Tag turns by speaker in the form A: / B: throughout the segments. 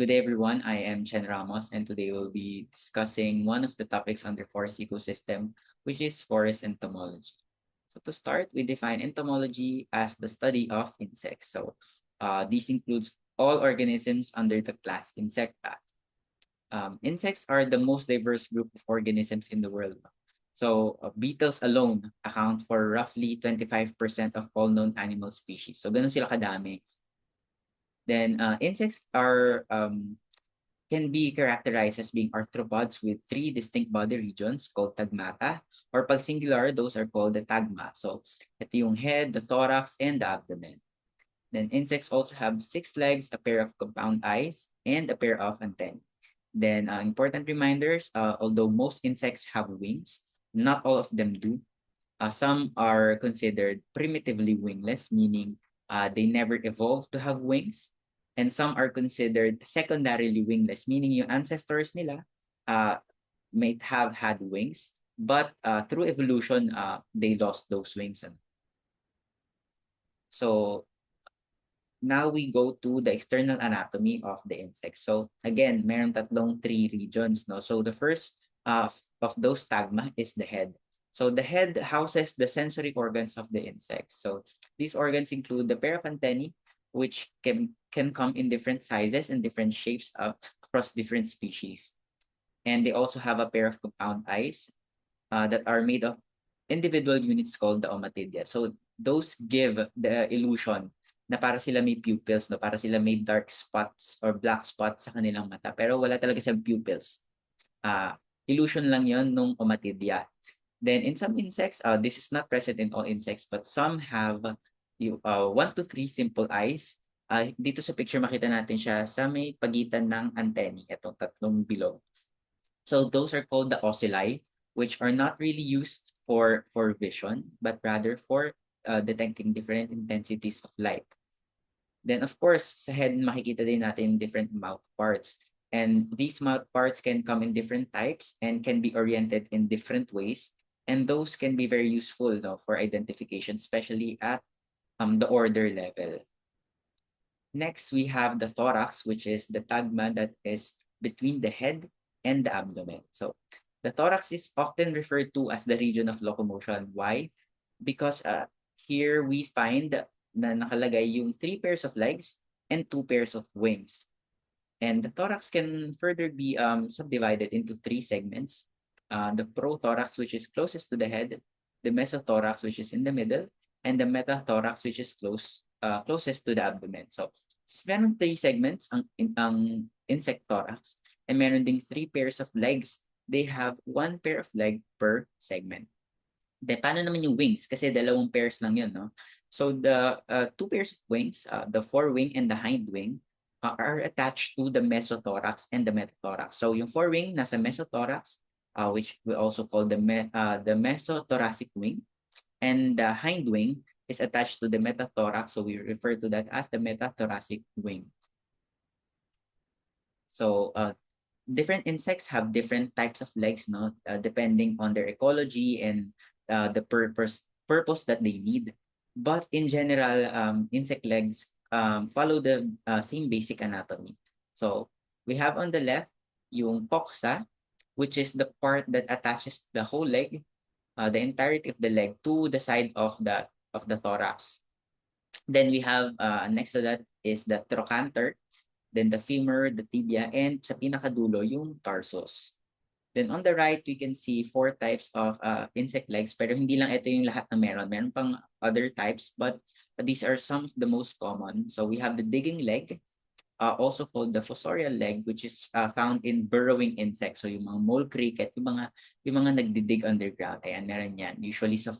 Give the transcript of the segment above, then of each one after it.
A: Good day, everyone. I am Chen Ramos, and today we'll be discussing one of the topics under forest ecosystem, which is forest entomology. So to start, we define entomology as the study of insects. This includes all organisms under the class Insecta. Insects are the most diverse group of organisms in the world. Beetles alone account for roughly 25% of all known animal species. So ganun sila kadami. Then insects can be characterized as being arthropods with three distinct body regions called tagmata, or pag singular, those are called the tagma. So ito yung head, the thorax, and the abdomen. Then insects also have 6 legs, a pair of compound eyes, and a pair of antennae. Then important reminders, although most insects have wings, not all of them do. Some are considered primitively wingless, meaning they never evolved to have wings. And some are considered secondarily wingless, meaning yung ancestors nila might have had wings, but through evolution, they lost those wings. So now we go to the external anatomy of the insect. So again, meron three regions. No? So the first of those tagma is the head. So the head houses the sensory organs of the insect. So these organs include the pair of antennae, which can come in different sizes and different shapes across different species. And they also have a pair of compound eyes that are made of individual units called the ommatidia. So those give the illusion na para sila may pupils, no? Para sila may dark spots or black spots sa kanilang mata. Pero wala talaga silang pupils. Illusion lang yon nung ommatidia. Then in some insects, this is not present in all insects, but some have 1 to 3 simple eyes. Dito sa picture makita natin siya sa may pagitan ng antennae, itong tatlong bilog. So those are called the ocelli, which are not really used for vision, but rather for detecting different intensities of light. Then of course, sa head makikita din natin different mouth parts. And these mouth parts can come in different types and can be oriented in different ways. And those can be very useful for identification, especially at the order level. Next, we have the thorax, which is the tagma that is between the head and the abdomen. So the thorax is often referred to as the region of locomotion. Why? Because here we find na nakalagay yung 3 pairs of legs and 2 pairs of wings. And the thorax can further be subdivided into 3 segments. The prothorax, which is closest to the head, the mesothorax, which is in the middle, and the metathorax, which is closest to the abdomen. So, meron 3 segments ang insect thorax, and meron ding 3 pairs of legs. They have 1 pair of leg per segment. Then, paano naman yung wings? Kasi 2 pairs lang yun, no? So, the 2 pairs of wings, the forewing and the hind wing, are attached to the mesothorax and the metathorax. So, yung forewing nasa mesothorax, which we also call the mesothoracic wing, and the hind wing is attached to the metathorax, so we refer to that as the metathoracic wing. So different insects have different types of legs, no, depending on their ecology and the purpose that they need. But in general, insect legs follow the same basic anatomy. So we have on the left yung coxa, which is the part that attaches the whole leg, the entirety of the leg to the side of the thorax. Then we have next to that is the trochanter, then the femur, the tibia, and sa pinakadulo yung tarsus. Then on the right, we can see 4 types of insect legs, pero hindi lang ito yung lahat na meron. Meron pang other types, but these are some of the most common. So we have the digging leg, also called the fossorial leg, which is found in burrowing insects. So yung mga mole cricket, yung mga nagdidig underground, ayan, meron yan. Usually sa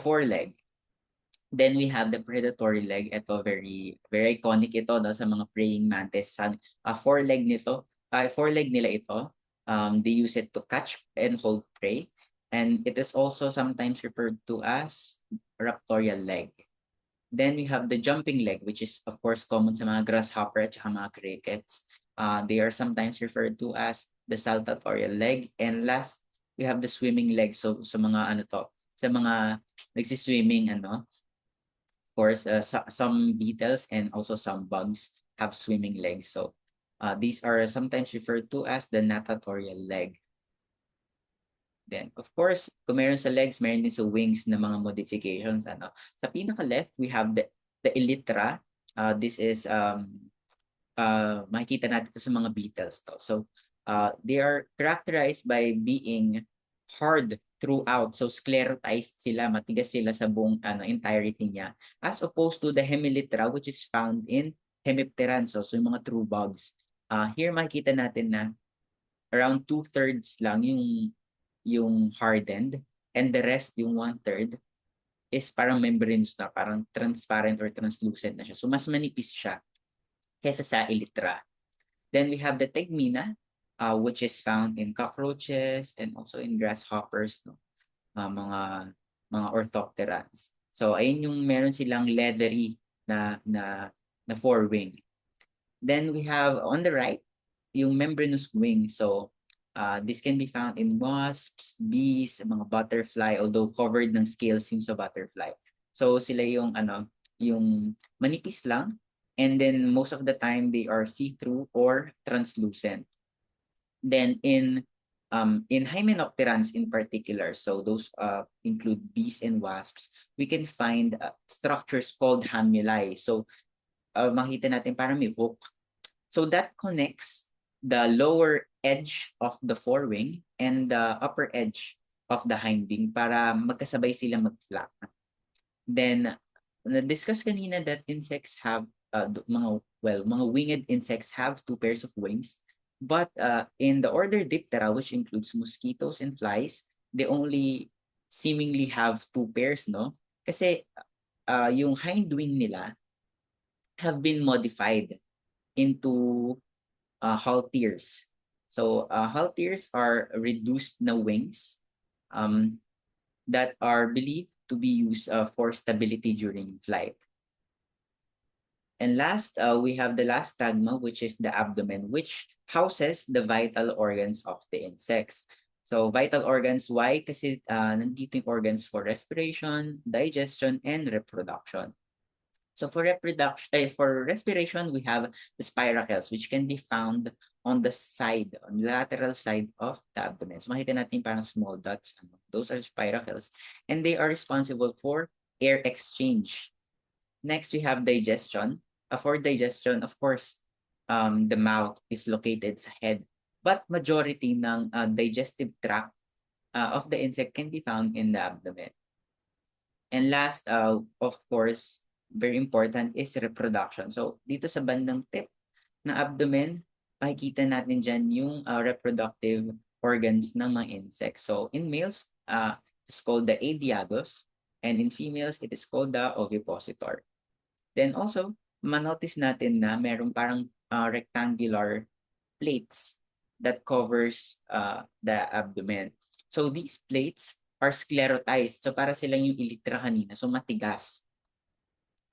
A: foreleg. Then we have the predatory leg. Ito very very iconic ito, no, sa mga praying mantis. Foreleg nila ito. They use it to catch and hold prey. And it is also sometimes referred to as raptorial leg. Then we have the jumping leg, which is of course common sa mga grasshopper at mga crickets. They are sometimes referred to as the saltatorial leg. And last, we have the swimming leg. So sa mga sa mga nagsiswimming, of course, some beetles and also some bugs have swimming legs. So these are sometimes referred to as the natatorial leg. Then, of course, kung meron sa legs, meron din sa wings na mga modifications. Ano. Sa pinaka-left, we have the elytra. This is, makikita natin ito sa mga beetles. So, they are characterized by being hard throughout. So, sclerotized sila, matigas sila sa buong entirety niya. As opposed to the hemelytra, which is found in hemipteran. So yung mga true bugs. Here, makikita natin na around 2/3 lang yung hardened, and the rest, yung 1/3, is parang membranous na, parang transparent or translucent na siya. So mas manipis siya kaysa sa elytra. Then we have the tegmina, which is found in cockroaches and also in grasshoppers, no? Mga orthopterans. So ayun yung meron silang leathery na forewing. Then we have on the right yung membranous wing. So this can be found in wasps, bees, mga butterfly, although covered ng scales yung sa butterfly. So sila yung yung manipis lang, and then most of the time they are see-through or translucent. Then in hymenopterans in particular, so those include bees and wasps, we can find structures called hamuli. So makita natin parang may hook. So that connects the lower edge of the forewing and the upper edge of the hindwing para magkasabay sila mag-flap. Then, na-discuss kanina that insects have, mga winged insects have 2 pairs of wings. But in the order Diptera, which includes mosquitoes and flies, they only seemingly have 2 pairs, no? Kasi yung hindwing nila have been modified into halteres. So halteres are reduced na wings that are believed to be used for stability during flight. And last, we have the last stigma, which is the abdomen, which houses the vital organs of the insects. So vital organs, why? Kasi nandito yung organs for respiration, digestion, and reproduction. So for respiration, we have the spiracles, which can be found on the side, on the lateral side of the abdomen. So makita natin parang small dots. Those are spiracles. And they are responsible for air exchange. Next, we have digestion. For digestion, of course, the mouth is located sa head. But majority ng digestive tract of the insect can be found in the abdomen. And last, of course, very important is reproduction. So dito sa bandang tip ng abdomen, makikita natin dyan yung reproductive organs ng mga insects. So in males, it's called the adiados, and in females, it is called the ovipositor. Then also, manotice natin na meron parang rectangular plates that covers the abdomen. So these plates are sclerotized. So para silang yung elytra kanina. So matigas.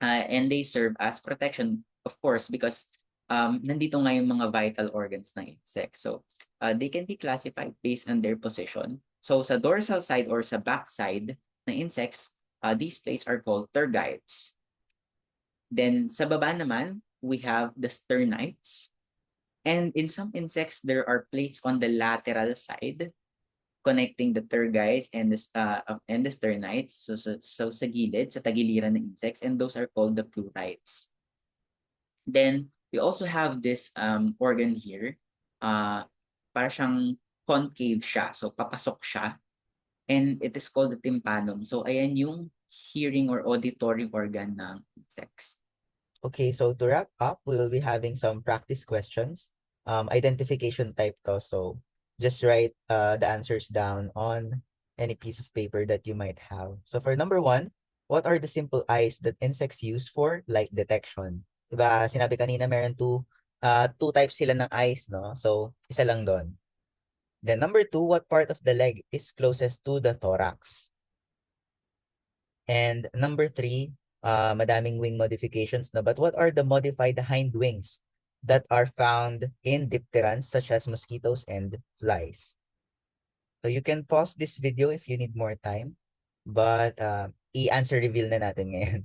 A: And they serve as protection, of course, because nandito nga yung mga vital organs ng insect. So they can be classified based on their position. So sa dorsal side or sa back side ng insects, these plates are called tergites. Then sa baba naman, we have the sternites. And in some insects, there are plates on the lateral side connecting the tergites and the sternites. So sa gilid, sa tagiliran ng insects, and those are called the pleurites. Then we also have this organ here. Para siyang concave siya. So papasok siya. And it is called the tympanum. So ayan yung hearing or auditory organ ng insects.
B: Okay, so to wrap up, we will be having some practice questions. Identification type to, so just write the answers down on any piece of paper that you might have. So for number 1, what are the simple eyes that insects use for light detection? Diba, sinabi kanina meron two types sila ng eyes, no? So isa lang doon. Then number 2, what part of the leg is closest to the thorax? And number 3, madaming wing modifications na, but what are the modified hind wings that are found in dipterans such as mosquitoes and flies? So you can pause this video if you need more time, but i-answer reveal na natin ngayon.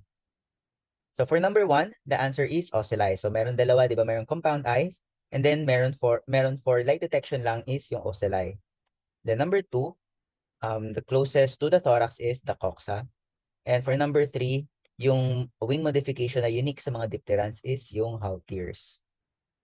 B: So for number 1, the answer is ocelli. So meron dalawa, di ba? Meron compound eyes. And then meron for light detection lang is yung ocelli. Then number 2, the closest to the thorax is the coxa. And for number 3, yung wing modification na unique sa mga dipterans is yung halteres.